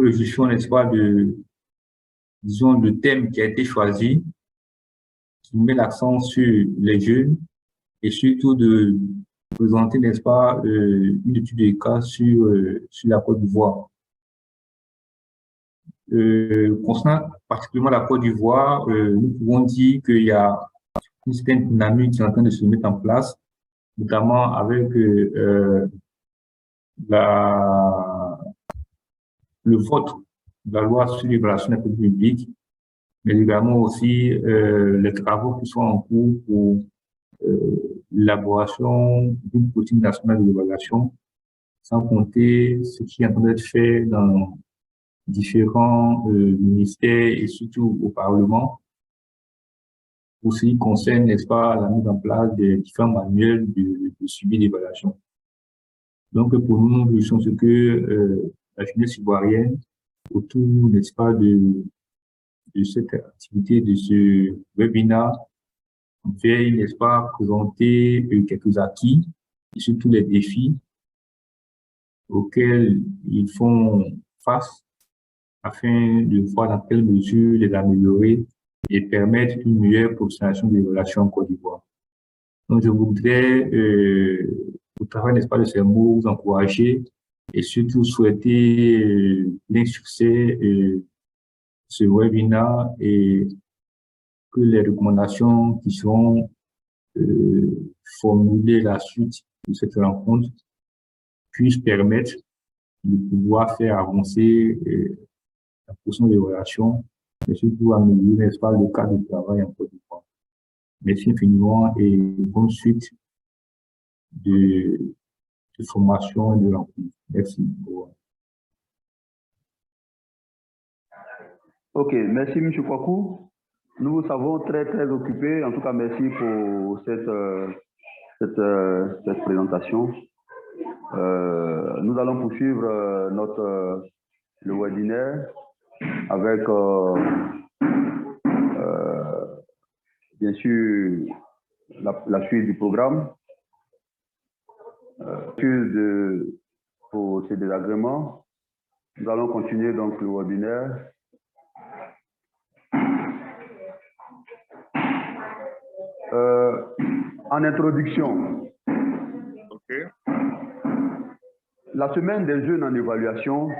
justement, n'est-ce pas, disons, le thème qui a été choisi, qui met l'accent sur les jeunes et surtout de présenter, n'est-ce pas, une étude de cas sur la Côte d'Ivoire. Concernant particulièrement la Côte d'Ivoire, nous pouvons dire qu'il y a une certaine dynamique qui est en train de se mettre en place, notamment avec la, le vote de la loi sur les relations avec le public, mais également aussi les travaux qui sont en cours pour l'élaboration d'une politique nationale de l'évaluation, sans compter ce qui est en train d'être fait dans différents ministères et surtout au Parlement, pour ce qui concerne, n'est-ce pas, la mise en place des différents manuels de suivi d'évaluation. Donc, pour nous, nous voulons ce que la jeunesse ivoirienne, autour, n'est-ce pas, de cette activité, de ce webinaire, veille, n'est-ce pas, présenter quelques acquis et surtout les défis auxquels ils font face afin de voir dans quelle mesure les améliorer et permettre une meilleure professionnalisation des relations en Côte d'Ivoire. Donc, je voudrais, au travers, n'est-ce pas, de ces mots, vous encourager et surtout souhaiter plein succès ce webinaire et que les recommandations qui seront formulées à la suite de cette rencontre puissent permettre de pouvoir faire avancer la position des relations et surtout améliorer, n'est-ce pas, le cadre de travail en Côte d'Ivoire. Merci infiniment et bonne suite de formation et de rencontre. Merci. Ok, merci M. Kwaku. Nous vous savons très occupés. En tout cas, merci pour cette présentation. Nous allons poursuivre le webinaire avec bien sûr la suite du programme. Pour ces désagréments, nous allons continuer donc le webinaire. En introduction, la semaine des jeunes en évaluation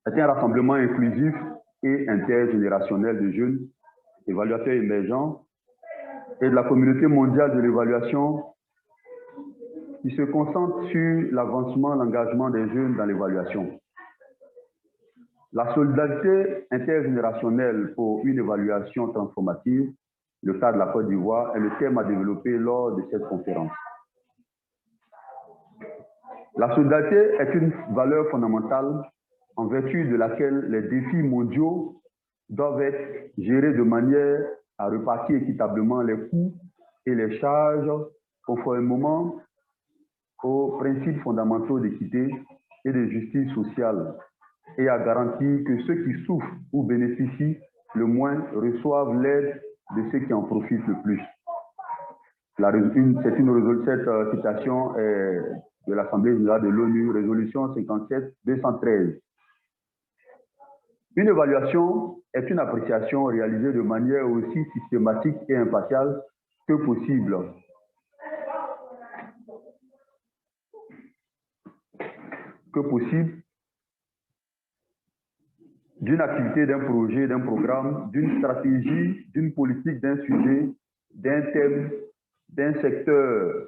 est un rassemblement inclusif et intergénérationnel de jeunes évaluateurs émergents et de la communauté mondiale de l'évaluation qui se concentre sur l'avancement, l'engagement des jeunes dans l'évaluation. La solidarité intergénérationnelle pour une évaluation transformative, le cas de la Côte d'Ivoire, est le thème à développer lors de cette conférence. La solidarité est une valeur fondamentale en vertu de laquelle les défis mondiaux doivent être gérés de manière à repartir équitablement les coûts et les charges conformément aux principes fondamentaux d'équité et de justice sociale et à garantir que ceux qui souffrent ou bénéficient le moins reçoivent l'aide de ceux qui en profitent le plus. Cette citation est de l'Assemblée générale de l'ONU, résolution 57-213. Une évaluation est une appréciation réalisée de manière aussi systématique et impartiale que possible. D'une activité, d'un projet, d'un programme, d'une stratégie, d'une politique, d'un sujet, d'un thème, d'un secteur,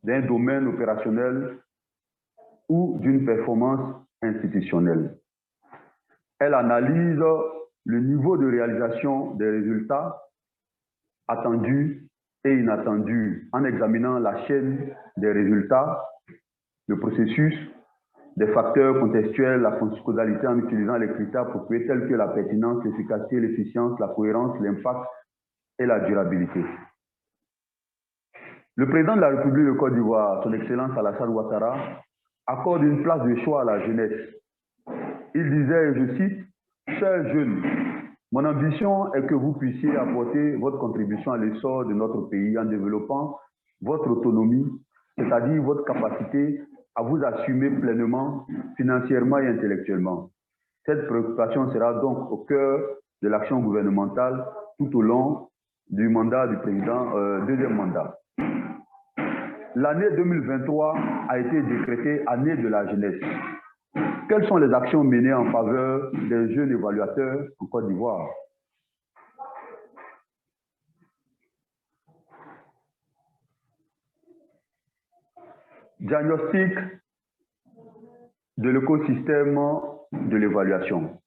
d'un domaine opérationnel ou d'une performance institutionnelle. Elle analyse le niveau de réalisation des résultats attendus et inattendus en examinant la chaîne des résultats, le processus, des facteurs contextuels, la causalité en utilisant les critères appropriés tels que la pertinence, l'efficacité, l'efficience, la cohérence, l'impact et la durabilité. Le président de la République de Côte d'Ivoire, son Excellence Alassane Ouattara, accorde une place de choix à la jeunesse. Il disait, je cite, « Chers jeunes, mon ambition est que vous puissiez apporter votre contribution à l'essor de notre pays en développant votre autonomie, c'est-à-dire votre capacité à vous assumer pleinement, financièrement et intellectuellement. Cette préoccupation sera donc au cœur de l'action gouvernementale tout au long du mandat du président, deuxième mandat. L'année 2023 a été décrétée année de la jeunesse. Quelles sont les actions menées en faveur des jeunes évaluateurs en Côte d'Ivoire? Diagnostic de l'écosystème de l'évaluation.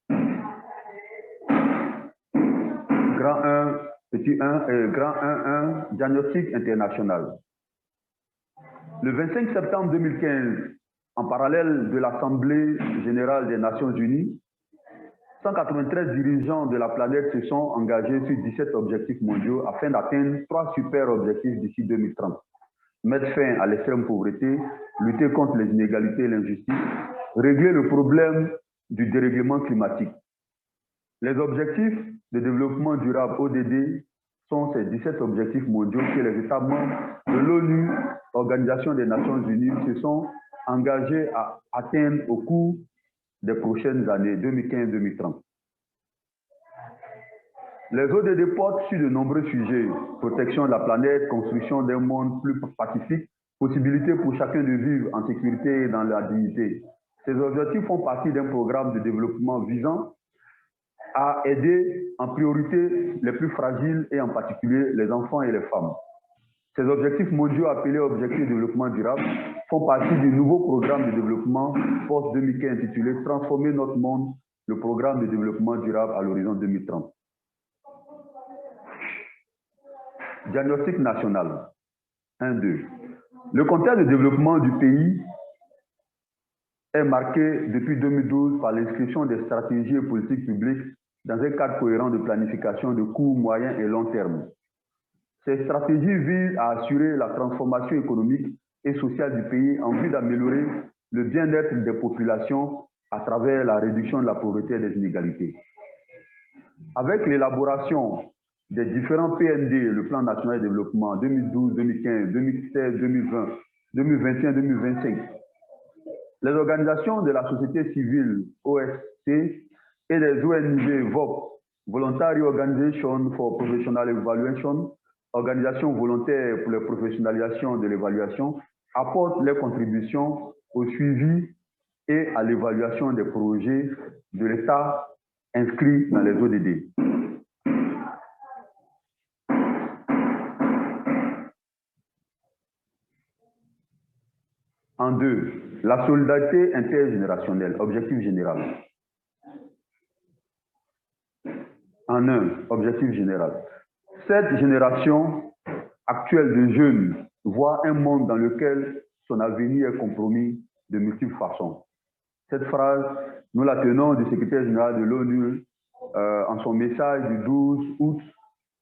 Grand 1, petit 1 et grand 1, diagnostic international. Le 25 septembre 2015, en parallèle de l'Assemblée générale des Nations Unies, 193 dirigeants de la planète se sont engagés sur 17 objectifs mondiaux afin d'atteindre 3 super objectifs d'ici 2030. Mettre fin à l'extrême pauvreté, lutter contre les inégalités et l'injustice, régler le problème du dérèglement climatique. Les objectifs de développement durable ODD sont ces 17 objectifs mondiaux que les États membres de l'ONU, Organisation des Nations Unies, se sont engagés à atteindre au cours des prochaines années 2015-2030. Les ODD portent sur de nombreux sujets: protection de la planète, construction d'un monde plus pacifique, possibilité pour chacun de vivre en sécurité et dans la dignité. Ces objectifs font partie d'un programme de développement visant à aider en priorité les plus fragiles et en particulier les enfants et les femmes. Ces objectifs mondiaux appelés objectifs de développement durable font partie du nouveau programme de développement post-2015 intitulé « Transformer notre monde, le programme de développement durable à l'horizon 2030 ». Diagnostic national 1-2. Le contexte de développement du pays est marqué depuis 2012 par l'inscription des stratégies et politiques publiques dans un cadre cohérent de planification de court, moyen et long terme. Ces stratégies visent à assurer la transformation économique et sociale du pays en vue d'améliorer le bien-être des populations à travers la réduction de la pauvreté et des inégalités. Avec l'élaboration des différents PND, le Plan national de développement 2012, 2015, 2016, 2020, 2021, 2025, les organisations de la société civile OSC et les ONG VOP, Voluntary Organization for Professional Evaluation, organisation volontaire pour la professionnalisation de l'évaluation, apportent leurs contributions au suivi et à l'évaluation des projets de l'État inscrits dans les ODD. En 2, la solidarité intergénérationnelle, objectif général. En 1, objectif général. Cette génération actuelle de jeunes voit un monde dans lequel son avenir est compromis de multiples façons. Cette phrase, nous la tenons du secrétaire général de l'ONU en son message du 12 août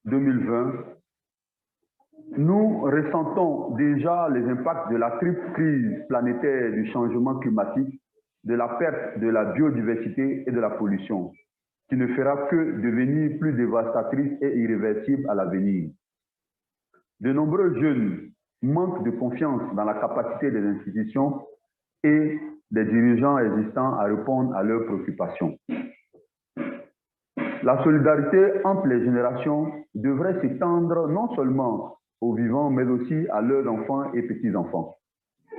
2020. Nous ressentons déjà les impacts de la triple crise planétaire du changement climatique, de la perte de la biodiversité et de la pollution, qui ne fera que devenir plus dévastatrice et irréversible à l'avenir. De nombreux jeunes manquent de confiance dans la capacité des institutions et des dirigeants existants à répondre à leurs préoccupations. La solidarité entre les générations devrait s'étendre non seulement aux vivants, mais aussi à leurs enfants et petits-enfants.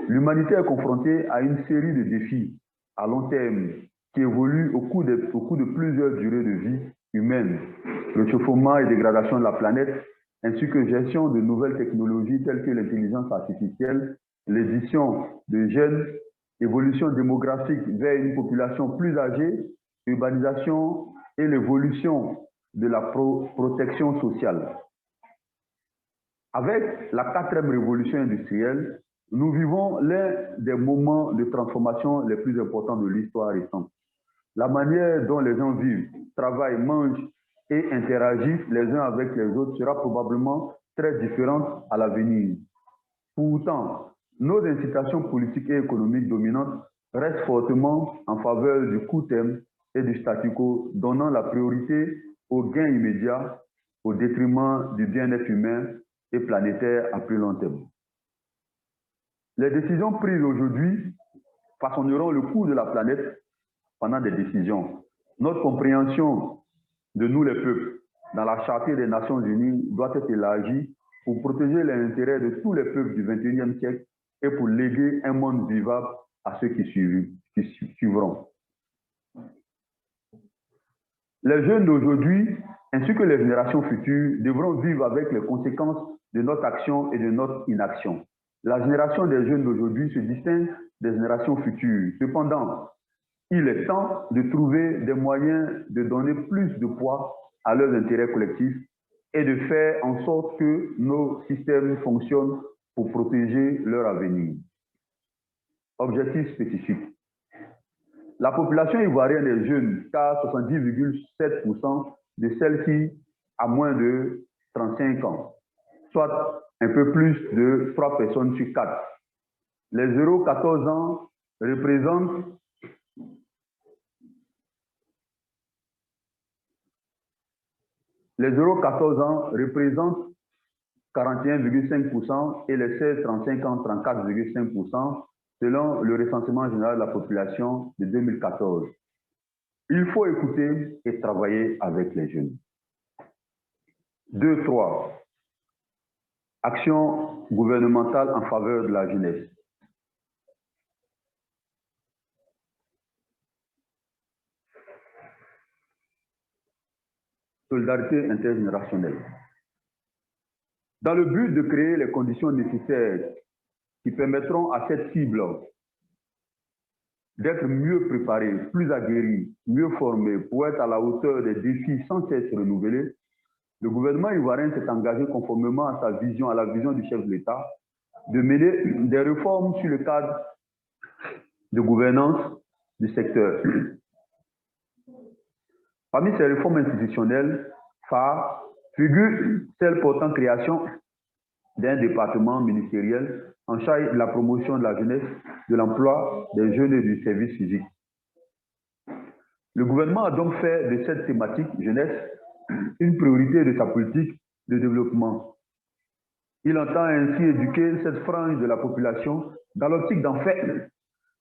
L'humanité est confrontée à une série de défis à long terme qui évoluent au cours de plusieurs durées de vie humaine, réchauffement et dégradation de la planète, ainsi que gestion de nouvelles technologies telles que l'intelligence artificielle, l'édition de gènes, évolution démographique vers une population plus âgée, urbanisation et l'évolution de la protection sociale. Avec la 4e révolution industrielle, nous vivons l'un des moments de transformation les plus importants de l'histoire récente. La manière dont les gens vivent, travaillent, mangent et interagissent les uns avec les autres sera probablement très différente à l'avenir. Pourtant, nos incitations politiques et économiques dominantes restent fortement en faveur du court terme et du statu quo, donnant la priorité aux gains immédiats au détriment du bien-être humain et planétaire à plus long terme. Les décisions prises aujourd'hui façonneront le cours de la planète pendant des décisions. Notre compréhension de nous les peuples dans la Charte des Nations Unies doit être élargie pour protéger les intérêts de tous les peuples du XXIe siècle et pour léguer un monde vivable à ceux qui suivront. Les jeunes d'aujourd'hui, ainsi que les générations futures, devront vivre avec les conséquences de notre action et de notre inaction. La génération des jeunes d'aujourd'hui se distingue des générations futures. Cependant, il est temps de trouver des moyens de donner plus de poids à leurs intérêts collectifs et de faire en sorte que nos systèmes fonctionnent pour protéger leur avenir. Objectif spécifique. La population ivoirienne est jeune, car 70,7% de celle-ci a moins de 35 ans, soit un peu plus de 3 personnes sur 4. Les 0-14 ans représentent Les 0-14 ans représentent 41,5% et les 16-35 ans 34,5% selon le recensement général de la population de 2014. Il faut écouter et travailler avec les jeunes. 2-3. Action gouvernementale en faveur de la jeunesse. Solidarité intergénérationnelle. Dans le but de créer les conditions nécessaires qui permettront à cette cible d'être mieux préparée, plus aguerrie, mieux formée pour être à la hauteur des défis sans cesse renouvelés, le gouvernement ivoirien s'est engagé conformément à sa vision, à la vision du chef de l'État, de mener des réformes sur le cadre de gouvernance du secteur. Parmi ces réformes institutionnelles phares figure celle portant création d'un département ministériel en charge de la promotion de la jeunesse, de l'emploi des jeunes et du service civique. Le gouvernement a donc fait de cette thématique jeunesse une priorité de sa politique de développement. Il entend ainsi éduquer cette frange de la population dans l'optique d'en faire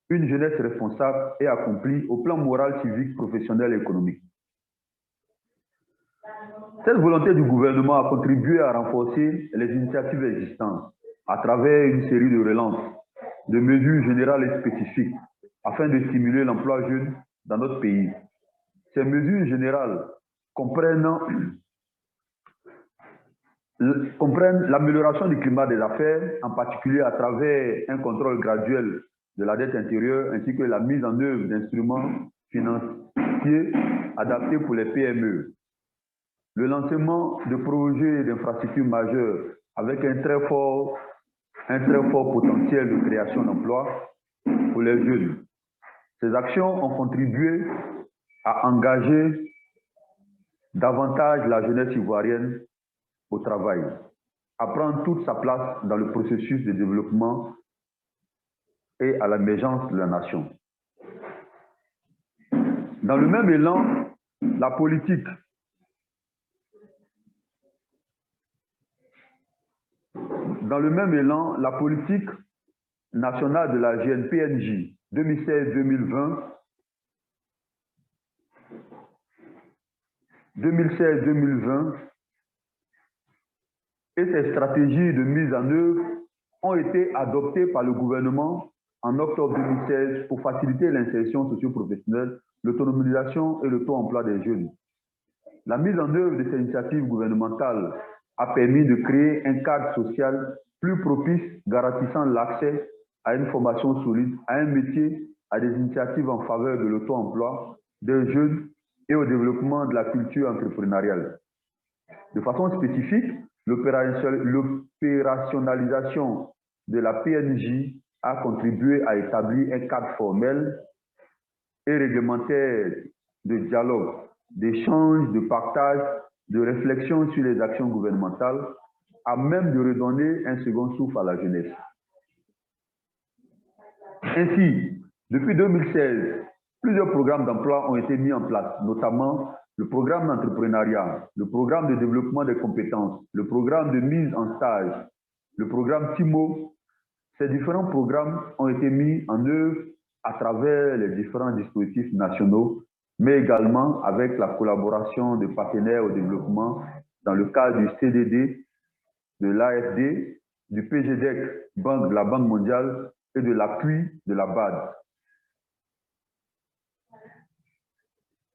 une jeunesse responsable et accomplie au plan moral, civique, professionnel et économique. Cette volonté du gouvernement a contribué à renforcer les initiatives existantes à travers une série de relances, de mesures générales et spécifiques afin de stimuler l'emploi jeune dans notre pays. Ces mesures générales comprennent l'amélioration du climat des affaires, en particulier à travers un contrôle graduel de la dette intérieure ainsi que la mise en œuvre d'instruments financiers adaptés pour les PME. Le lancement de projets d'infrastructures majeurs avec un très fort potentiel de création d'emplois pour les jeunes. Ces actions ont contribué à engager davantage la jeunesse ivoirienne au travail, à prendre toute sa place dans le processus de développement et à l'émergence de la nation. Dans le même élan, la politique nationale de la GNPNJ 2016-2020 et ses stratégies de mise en œuvre ont été adoptées par le gouvernement en octobre 2016 pour faciliter l'insertion socio-professionnelle, l'autonomisation et le taux d'emploi des jeunes. La mise en œuvre de ces initiatives gouvernementales a permis de créer un cadre social plus propice, garantissant l'accès à une formation solide, à un métier, à des initiatives en faveur de l'auto-emploi des jeunes et au développement de la culture entrepreneuriale. De façon spécifique, l'opérationnalisation de la PNJ a contribué à établir un cadre formel et réglementaire de dialogue, d'échange, de partage, de réflexion sur les actions gouvernementales, à même de redonner un second souffle à la jeunesse. Ainsi, depuis 2016, plusieurs programmes d'emploi ont été mis en place, notamment le programme d'entrepreneuriat, le programme de développement des compétences, le programme de mise en stage, le programme TIMO, Ces différents programmes ont été mis en œuvre à travers les différents dispositifs nationaux, mais également avec la collaboration de partenaires au développement dans le cadre du CDD, de l'AFD, du PGDEC, de la Banque mondiale et de l'appui de la BAD.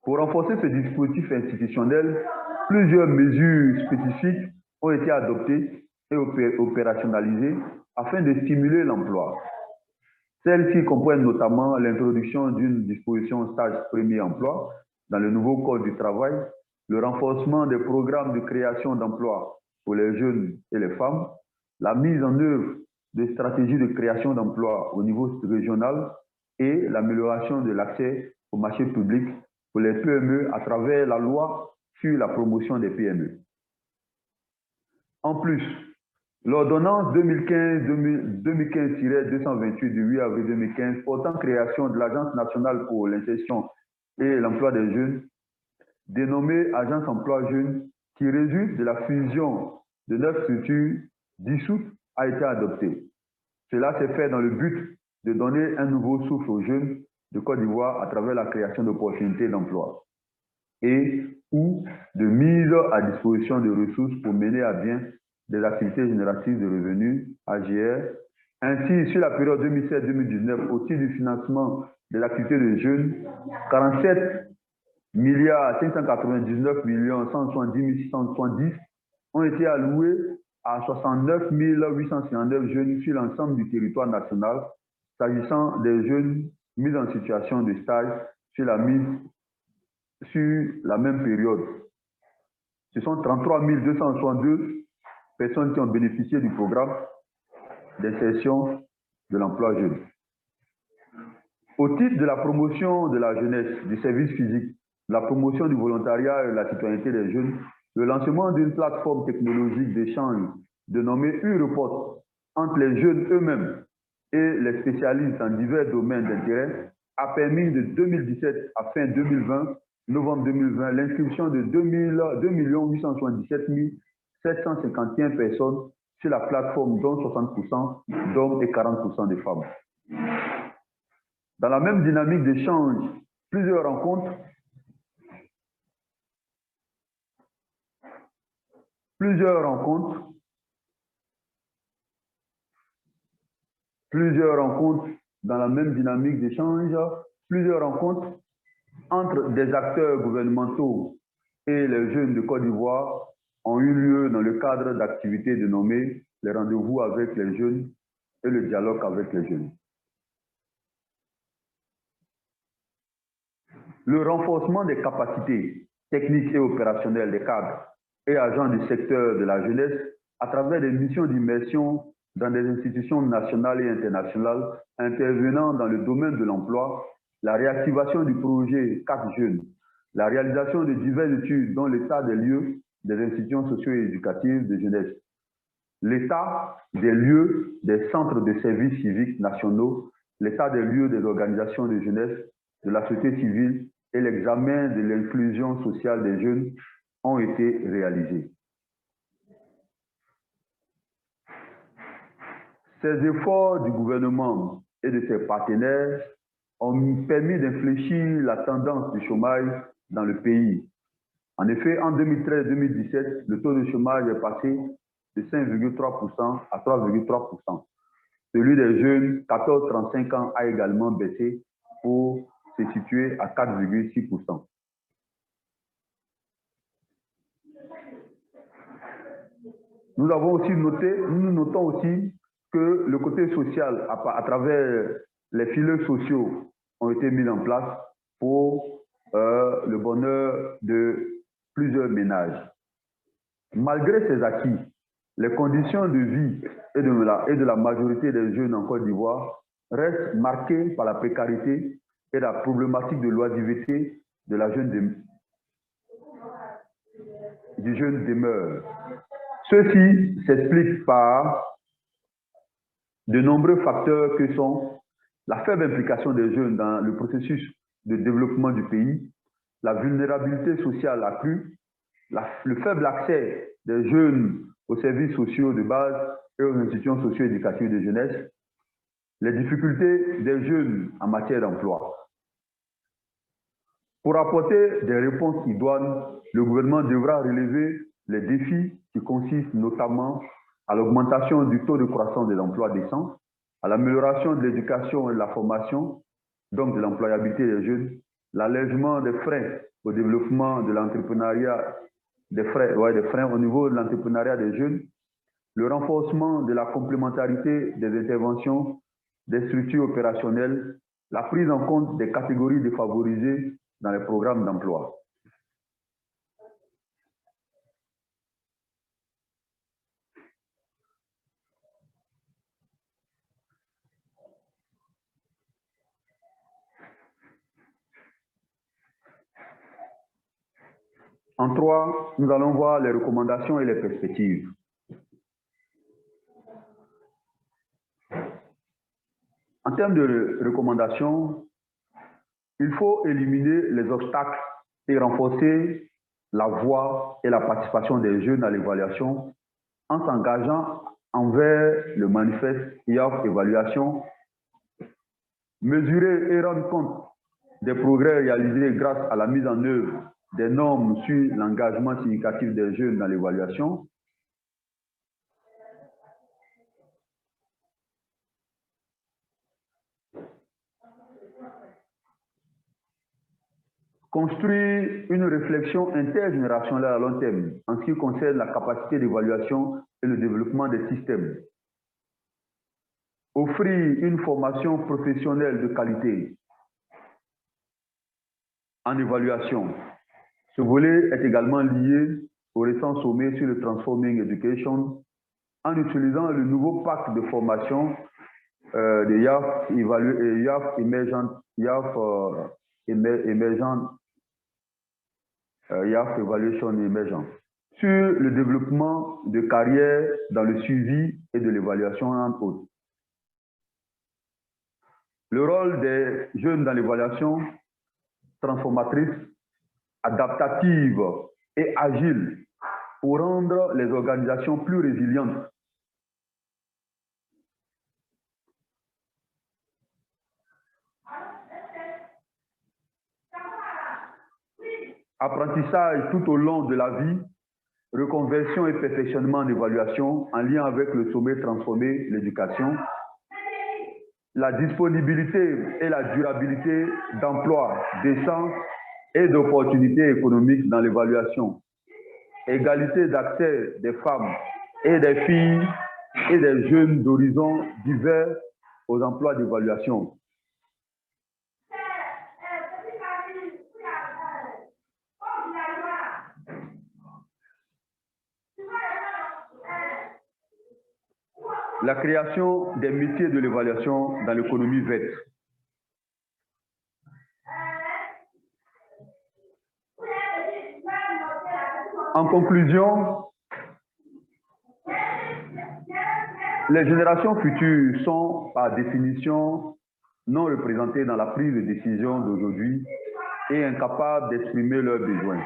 Pour renforcer ce dispositif institutionnel, plusieurs mesures spécifiques ont été adoptées et opérationnalisées afin de stimuler l'emploi. Celles-ci comprennent notamment l'introduction d'une disposition stage premier emploi dans le nouveau Code du travail, le renforcement des programmes de création d'emplois pour les jeunes et les femmes, la mise en œuvre de stratégies de création d'emplois au niveau régional et l'amélioration de l'accès au marché public pour les PME à travers la loi sur la promotion des PME. En plus, l'ordonnance 2015-228 du 8 avril 2015 portant création de l'Agence nationale pour l'insertion et l'emploi des jeunes, dénommée Agence emploi jeunes, qui résulte de la fusion de 9 structures dissoutes, a été adoptée. Cela s'est fait dans le but de donner un nouveau souffle aux jeunes de Côte d'Ivoire à travers la création d'opportunités d'emploi et ou de mise à disposition de ressources pour mener à bien des activités génératrices de revenus, AGR. Ainsi, sur la période 2017-2019, au titre du financement des activités de jeunes, 47 milliards 599 millions 170 670 ont été alloués à 69 859 jeunes sur l'ensemble du territoire national, s'agissant des jeunes mis en situation de stage sur la même période. Ce sont 33 262 personnes qui ont bénéficié du programme d'insertion de l'emploi jeune. Au titre de la promotion de la jeunesse, du service physique, de la promotion du volontariat et de la citoyenneté des jeunes, le lancement d'une plateforme technologique d'échange dénommée U-Report entre les jeunes eux-mêmes et les spécialistes en divers domaines d'intérêt a permis de 2017 à fin 2020, novembre 2020, l'inscription de 2 877 751 personnes sur la plateforme, dont 60% d'hommes et 40% de femmes. Dans la même dynamique d'échange, plusieurs rencontres dans la même dynamique d'échange, plusieurs rencontres entre des acteurs gouvernementaux et les jeunes de Côte d'Ivoire ont eu lieu dans le cadre d'activités dénommées les rendez-vous avec les jeunes et le dialogue avec les jeunes. Le renforcement des capacités techniques et opérationnelles des cadres et agents du secteur de la jeunesse à travers des missions d'immersion dans des institutions nationales et internationales intervenant dans le domaine de l'emploi, la réactivation du projet 4 jeunes, la réalisation de diverses études dans l'état des lieux des institutions socio-éducatives de jeunesse, l'état des lieux des centres de services civiques nationaux, l'état des lieux des organisations de jeunesse, de la société civile et l'examen de l'inclusion sociale des jeunes ont été réalisés. Ces efforts du gouvernement et de ses partenaires ont permis d'infléchir la tendance du chômage dans le pays. En effet, en 2013-2017, le taux de chômage est passé de 5,3% à 3,3%. Celui des jeunes 14-35 ans a également baissé pour se situer à 4,6%. Nous notons aussi que le côté social, à travers les filets sociaux, ont été mis en place pour le bonheur de plusieurs ménages. Malgré ces acquis, les conditions de vie et de la majorité des jeunes en Côte d'Ivoire restent marquées par la précarité et la problématique de l'oisiveté de la du jeune demeure. Ceci s'explique par de nombreux facteurs que sont la faible implication des jeunes dans le processus de développement du pays, la vulnérabilité sociale accrue, le faible accès des jeunes aux services sociaux de base et aux institutions socio-éducatives de jeunesse, les difficultés des jeunes en matière d'emploi. Pour apporter des réponses idoines, le gouvernement devra relever les défis qui consistent notamment à l'augmentation du taux de croissance de l'emploi décent, à l'amélioration de l'éducation et de la formation, donc de l'employabilité des jeunes, l'allègement des freins au développement de l'entrepreneuriat, des freins au niveau de l'entrepreneuriat des jeunes, le renforcement de la complémentarité des interventions des structures opérationnelles, la prise en compte des catégories défavorisées dans les programmes d'emploi. En 3, nous allons voir les recommandations et les perspectives. En termes de recommandations, il faut éliminer les obstacles et renforcer la voix et la participation des jeunes à l'évaluation en s'engageant envers le manifeste IAF Évaluation, mesurer et rendre compte des progrès réalisés grâce à la mise en œuvre des normes sur l'engagement significatif des jeunes dans l'évaluation, construire une réflexion intergénérationnelle à long terme en ce qui concerne la capacité d'évaluation et le développement des systèmes. Offrir une formation professionnelle de qualité en évaluation. Ce volet est également lié au récent sommet sur le Transforming Education en utilisant le nouveau pacte de formation de IAF Evaluation Emergent sur le développement de carrières dans le suivi et de l'évaluation entre autres. Le rôle des jeunes dans l'évaluation transformatrice, adaptative et agile pour rendre les organisations plus résilientes. Apprentissage tout au long de la vie, reconversion et perfectionnement d'évaluation en lien avec le sommet Transformer l'éducation, la disponibilité et la durabilité d'emplois décents et d'opportunités économiques dans l'évaluation, égalité d'accès des femmes et des filles et des jeunes d'horizons divers aux emplois d'évaluation. La création des métiers de l'évaluation dans l'économie verte. En conclusion, les générations futures sont par définition non représentées dans la prise de décision d'aujourd'hui et incapables d'exprimer leurs besoins.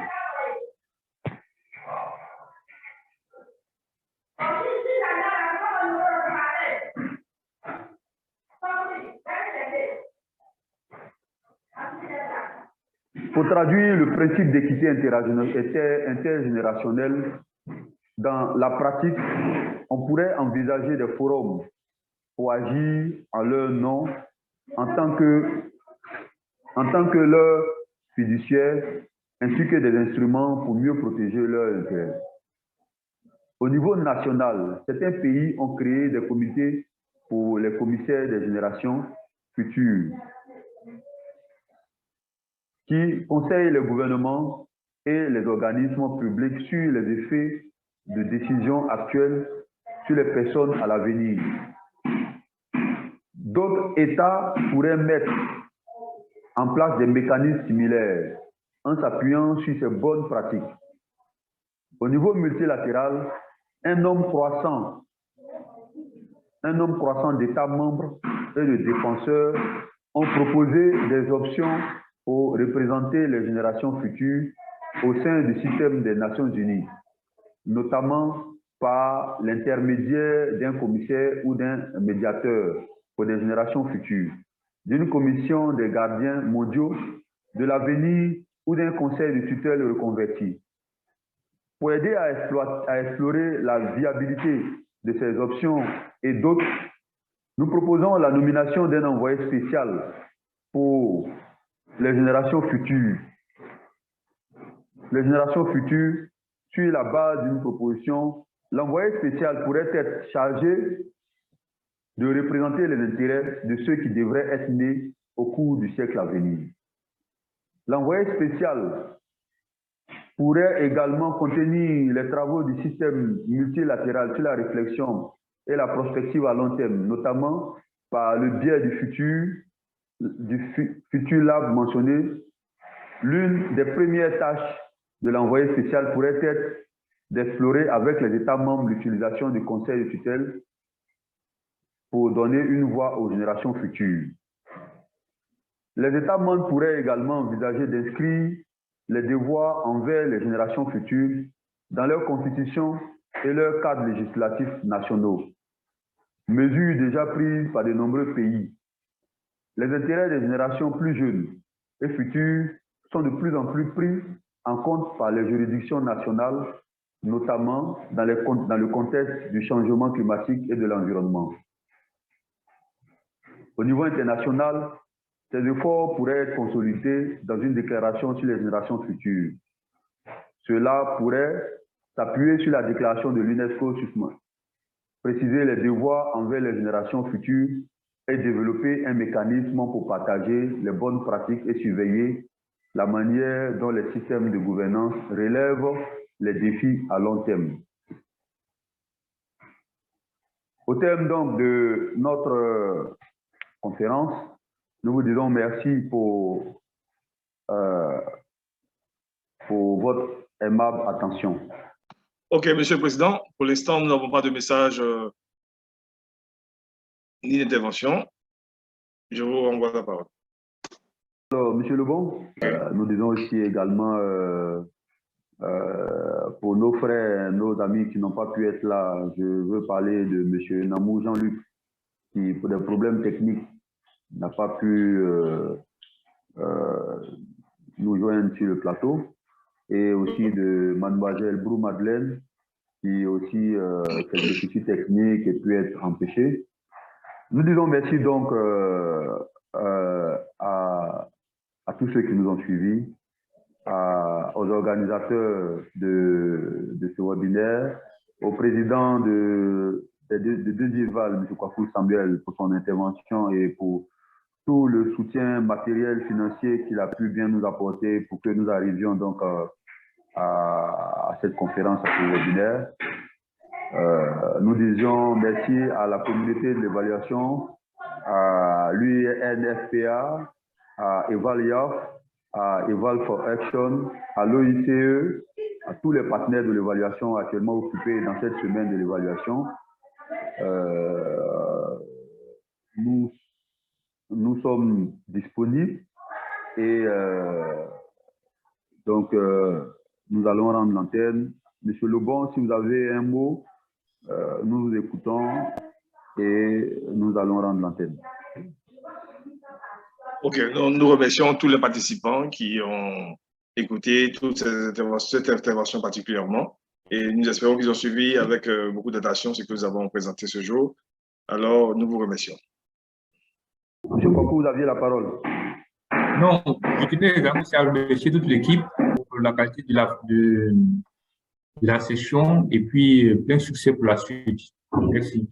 Pour traduire le principe d'équité intergénérationnelle dans la pratique, on pourrait envisager des forums pour agir en leur nom en tant que leurs fiduciaires, ainsi que des instruments pour mieux protéger leurs intérêts. Au niveau national, certains pays ont créé des comités pour les commissaires des générations futures, qui conseillent les gouvernements et les organismes publics sur les effets de décisions actuelles sur les personnes à l'avenir. D'autres États pourraient mettre en place des mécanismes similaires en s'appuyant sur ces bonnes pratiques. Au niveau multilatéral, un nombre croissant d'États membres et de défenseurs ont proposé des options pour représenter les générations futures au sein du système des Nations Unies, notamment par l'intermédiaire d'un commissaire ou d'un médiateur pour des générations futures, d'une commission des gardiens mondiaux de l'avenir ou d'un conseil de tutelle reconverti. Pour aider à explorer la viabilité de ces options et d'autres, nous proposons la nomination d'un envoyé spécial pour les générations futures. Les générations futures, sur la base d'une proposition, l'envoyé spécial pourrait être chargé de représenter les intérêts de ceux qui devraient être nés au cours du siècle à venir. L'envoyé spécial pourrait également contenir les travaux du système multilatéral sur la réflexion et la prospective à long terme, notamment par le biais du futur lab mentionné. L'une des premières tâches de l'envoyé spécial pourrait être d'explorer avec les États membres l'utilisation du conseil de tutelle pour donner une voix aux générations futures. Les États membres pourraient également envisager d'inscrire les devoirs envers les générations futures dans leur constitution et leurs cadres législatifs nationaux, mesures déjà prises par de nombreux pays. Les intérêts des générations plus jeunes et futures sont de plus en plus pris en compte par les juridictions nationales, notamment dans le contexte du changement climatique et de l'environnement. Au niveau international, ces efforts pourraient être consolidés dans une déclaration sur les générations futures. Cela pourrait s'appuyer sur la déclaration de l'UNESCO sur préciser les devoirs envers les générations futures et développer un mécanisme pour partager les bonnes pratiques et surveiller la manière dont les systèmes de gouvernance relèvent les défis à long terme. Au terme donc de notre conférence, nous vous disons merci pour votre aimable attention. OK, Monsieur le Président, pour l'instant, nous n'avons pas de message ni d'intervention. Je vous renvoie la parole. Alors, Monsieur Lebon, nous disons aussi également pour nos frères, nos amis qui n'ont pas pu être là, je veux parler de Monsieur Namou Jean-Luc, qui, pour des problèmes techniques, n'a pas pu nous joindre sur le plateau, et aussi de Mademoiselle Brou Madeleine, qui aussi fait des déficits techniques et pu être empêchée. Nous disons merci donc à tous ceux qui nous ont suivis, aux organisateurs de ce webinaire, au président de Deuxiéval, M. Kwafou Samuel, pour son intervention et pour tout le soutien matériel, financier qu'il a pu bien nous apporter pour que nous arrivions donc à cette conférence, à ce webinaire. Nous disions merci à la communauté de l'évaluation, à l'UNFPA, à EVALIAF, à Eval for Action, à l'OICE, à tous les partenaires de l'évaluation actuellement occupés dans cette semaine de l'évaluation. Nous sommes disponibles et donc nous allons rendre l'antenne. Monsieur Lebon, si vous avez un mot, nous vous écoutons et nous allons rendre l'antenne. OK, donc nous remercions tous les participants qui ont écouté cette intervention particulièrement et nous espérons qu'ils ont suivi avec beaucoup d'attention ce que nous avons présenté ce jour. Alors, nous vous remercions. Monsieur Kwafou, vous aviez la parole. Non, je tenais également à remercier toute l'équipe pour la qualité de la session et puis plein succès pour la suite. Merci.